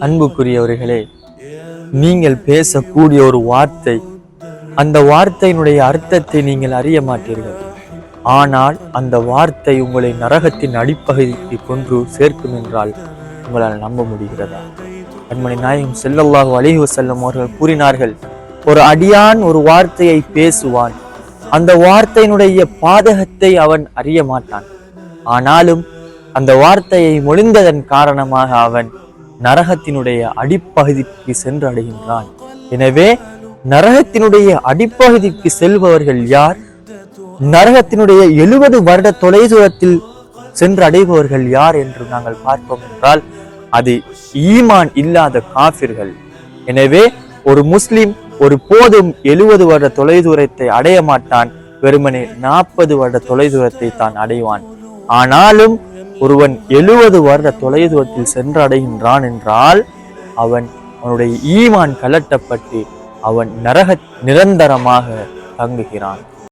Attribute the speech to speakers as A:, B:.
A: அன்புக்குரியவர்களே, நீங்கள் பேசக்கூடிய ஒரு வார்த்தை, அந்த வார்த்தையினுடைய அர்த்தத்தை நீங்கள் அறிய மாட்டீர்கள். ஆனால் அந்த வார்த்தை உங்களை நரகத்தின் அடிப்பகுதிக்கு கொன்று சேர்க்கும் என்றால் உங்களால் நம்ப முடிகிறதா? கண்மணி நாயகம் ஸல்லல்லாஹு அலைஹி வஸல்லம் அவர்கள் கூறினார்கள், ஒரு அடியான் ஒரு வார்த்தையை பேசுவான், அந்த வார்த்தையினுடைய பாதகத்தை அவன் அறிய மாட்டான். ஆனாலும் அந்த வார்த்தையை மொழிந்ததன் காரணமாக அவன் நரகத்தினுடைய அடிப்பகுதிக்கு சென்று அடைகின்றான். எனவே நரகத்தினுடைய அடிப்பகுதிக்கு செல்பவர்கள் யார்? நரகத்தினுடைய 70 வருட தொலைதூரத்தில் சென்று அடைபவர்கள் யார் என்று நாங்கள் பார்ப்போம் என்றால் அது ஈமான் இல்லாத காஃபிர்கள். எனவே ஒரு முஸ்லிம் ஒரு போதும் 70 வருட தொலைதூரத்தை அடைய மாட்டான், வெறுமனே 40 வருட தொலைதூரத்தை தான் அடைவான். ஆனாலும் ஒருவன் 70 வருட தொலைதூரத்தில் சென்று அடைகின்றான் என்றால் அவனுடைய ஈமான் கலட்டப்பட்டு அவன் நரக நிரந்தரமாக தங்குகிறான்.